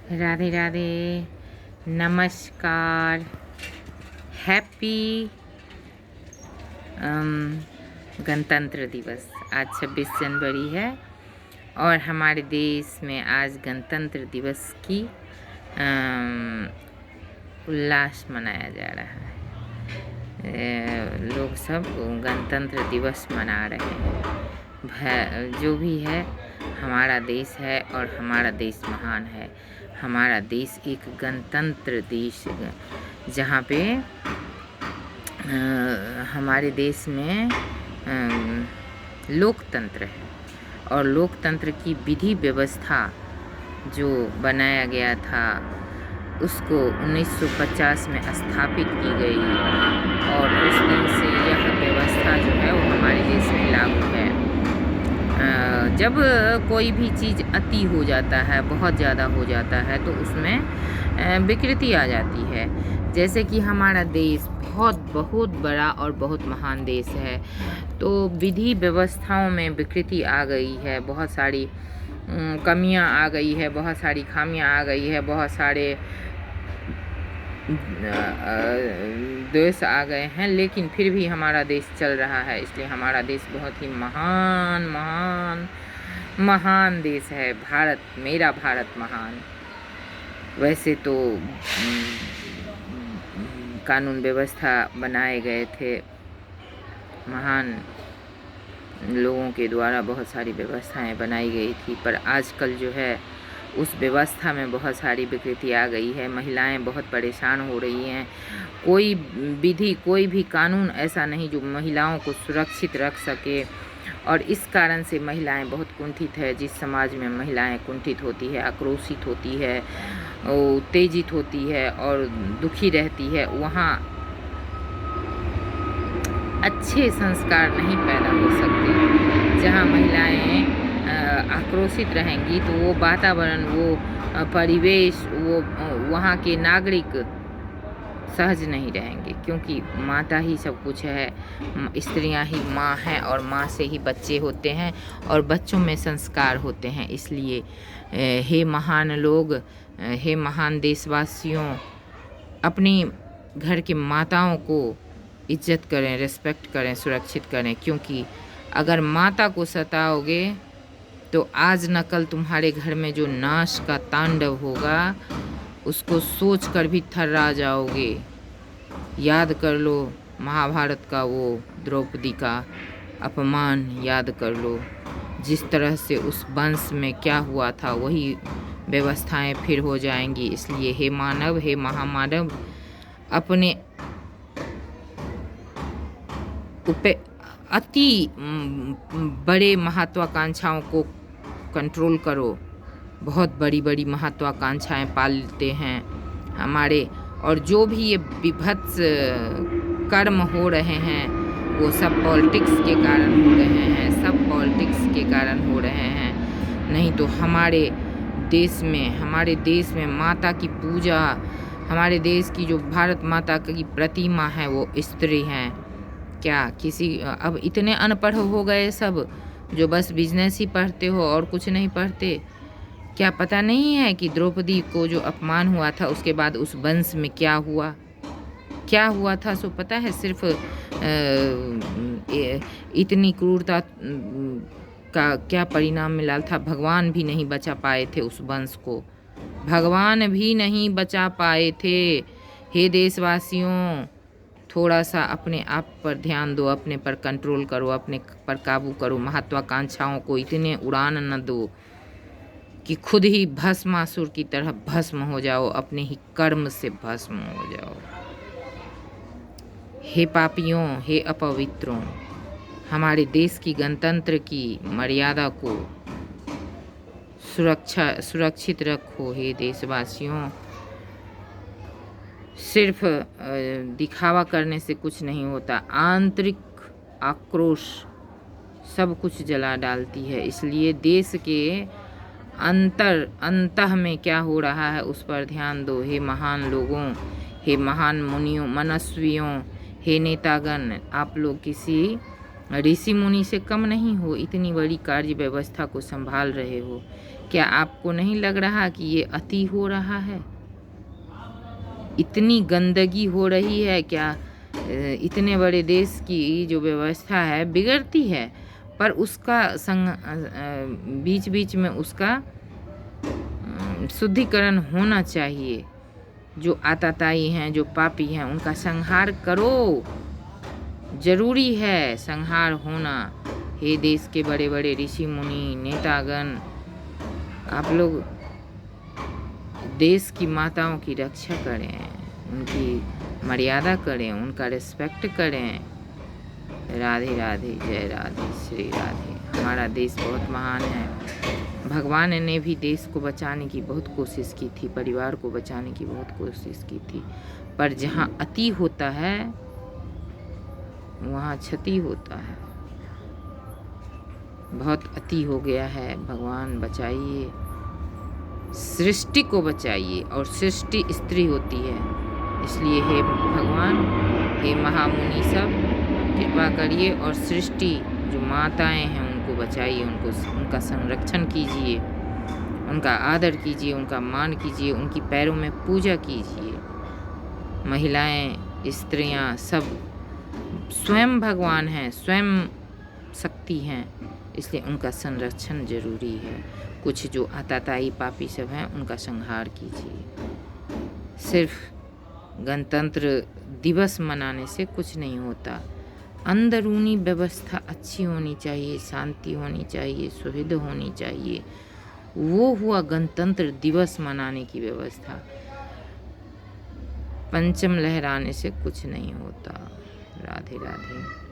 राधे राधे, नमस्कार, हैप्पी गणतंत्र दिवस। आज 26 जनवरी है और हमारे देश में आज गणतंत्र दिवस की उल्लास मनाया जा रहा है। लोग सब गणतंत्र दिवस मना रहे हैं। जो भी है, हमारा देश है और हमारा देश महान है। हमारा देश एक गणतंत्र देश है, जहाँ पे हमारे देश में लोकतंत्र है और लोकतंत्र की विधि व्यवस्था जो बनाया गया था उसको 1950 में स्थापित की गई और उस दिन से यह व्यवस्था जो है वो हमारे देश में लागू है। जब कोई भी चीज़ अति हो जाता है, बहुत ज़्यादा हो जाता है, तो उसमें विकृति आ जाती है। जैसे कि हमारा देश बहुत बड़ा और बहुत महान देश है, तो विधि व्यवस्थाओं में विकृति आ गई है, बहुत सारी कमियां आ गई है, बहुत सारी खामियां आ गई है, बहुत सारे देश आ गए हैं, लेकिन फिर भी हमारा देश चल रहा है। इसलिए हमारा देश बहुत ही महान महान महान देश है। भारत, मेरा भारत महान। वैसे तो कानून व्यवस्था बनाए गए थे महान लोगों के द्वारा, बहुत सारी व्यवस्थाएं बनाई गई थी, पर आजकल जो है उस व्यवस्था में बहुत सारी विकृति आ गई है। महिलाएं बहुत परेशान हो रही हैं। कोई विधि, कोई भी कानून ऐसा नहीं जो महिलाओं को सुरक्षित रख सके, और इस कारण से महिलाएं बहुत कुंठित है। जिस समाज में महिलाएं कुंठित होती है, आक्रोशित होती है, उत्तेजित होती है और दुखी रहती है, वहाँ अच्छे संस्कार नहीं पैदा हो सकते। जहाँ महिलाएं आक्रोशित रहेंगी तो वो वातावरण, वो परिवेश, वो वहाँ के नागरिक सहज नहीं रहेंगे, क्योंकि माता ही सब कुछ है। स्त्रियां ही माँ हैं और माँ से ही बच्चे होते हैं और बच्चों में संस्कार होते हैं। इसलिए हे महान लोग, हे महान देशवासियों, अपनी घर की माताओं को इज्जत करें, रिस्पेक्ट करें, सुरक्षित करें, क्योंकि अगर माता को सताओगे तो आज न कल तुम्हारे घर में जो नाश का तांडव होगा उसको सोच कर भी थर्रा जाओगे। याद कर लो महाभारत का वो द्रौपदी का अपमान, याद कर लो। जिस तरह से उस वंश में क्या हुआ था, वही व्यवस्थाएं फिर हो जाएंगी। इसलिए हे मानव, हे महामानव, अपने अति बड़े महत्वाकांक्षाओं को कंट्रोल करो। बहुत बड़ी बड़ी महत्वाकांक्षाएं पालते हैं हमारे, और जो भी ये विभत्स कर्म हो रहे हैं वो सब पॉलिटिक्स के कारण हो रहे हैं, सब पॉलिटिक्स के कारण हो रहे हैं। नहीं तो हमारे देश में माता की पूजा, हमारे देश की जो भारत माता की प्रतिमा है वो स्त्री हैं। क्या किसी, अब इतने अनपढ़ हो गए सब, जो बस बिजनेस ही पढ़ते हो और कुछ नहीं पढ़ते। क्या पता नहीं है कि द्रौपदी को जो अपमान हुआ था उसके बाद उस वंश में क्या हुआ था? सो पता है? सिर्फ इतनी क्रूरता का क्या परिणाम मिला था? भगवान भी नहीं बचा पाए थे उस वंश को, भगवान भी नहीं बचा पाए थे। हे देशवासियों, थोड़ा सा अपने आप पर ध्यान दो, अपने पर कंट्रोल करो, अपने पर काबू करो। महत्वाकांक्षाओं को इतने उड़ान न दो कि खुद ही भस्मासुर की तरह भस्म हो जाओ, अपने ही कर्म से भस्म हो जाओ। हे पापियों, हे अपवित्रों, हमारे देश की गणतंत्र की मर्यादा को सुरक्षित रखो। हे देशवासियों, सिर्फ दिखावा करने से कुछ नहीं होता। आंतरिक आक्रोश सब कुछ जला डालती है। इसलिए देश के अंतः में क्या हो रहा है उस पर ध्यान दो। हे महान लोगों, हे महान मुनियों, मनस्वियों, हे नेतागण, आप लोग किसी ऋषि मुनि से कम नहीं हो, इतनी बड़ी कार्य व्यवस्था को संभाल रहे हो। क्या आपको नहीं लग रहा कि ये अति हो रहा है? इतनी गंदगी हो रही है क्या? इतने बड़े देश की जो व्यवस्था है बिगड़ती है, पर उसका बीच बीच में उसका शुद्धिकरण होना चाहिए। जो आताताई हैं, जो पापी हैं, उनका संहार करो। जरूरी है संहार होना। हे देश के बड़े बड़े ऋषि मुनि नेतागण, आप लोग देश की माताओं की रक्षा करें, उनकी मर्यादा करें, उनका रिस्पेक्ट करें। राधे राधे, जय राधे, श्री राधे। हमारा देश बहुत महान है। भगवान ने भी देश को बचाने की बहुत कोशिश की थी, परिवार को बचाने की बहुत कोशिश की थी, पर जहाँ अति होता है वहाँ क्षति होता है। बहुत अति हो गया है। भगवान बचाइए, सृष्टि को बचाइए, और सृष्टि स्त्री होती है। इसलिए हे भगवान, हे महामुनि सब, कृपा करिए और सृष्टि जो माताएं हैं उनको बचाइए, उनका संरक्षण कीजिए, उनका आदर कीजिए, उनका मान कीजिए, उनकी पैरों में पूजा कीजिए। महिलाएं, स्त्रियां सब स्वयं भगवान हैं, स्वयं शक्ति हैं, इसलिए उनका संरक्षण जरूरी है। कुछ जो आताताई पापी सब हैं उनका संहार कीजिए। सिर्फ गणतंत्र दिवस मनाने से कुछ नहीं होता। अंदरूनी व्यवस्था अच्छी होनी चाहिए, शांति होनी चाहिए, सुहृद होनी चाहिए। वो हुआ गणतंत्र दिवस मनाने की व्यवस्था। पंचम लहराने से कुछ नहीं होता। राधे राधे।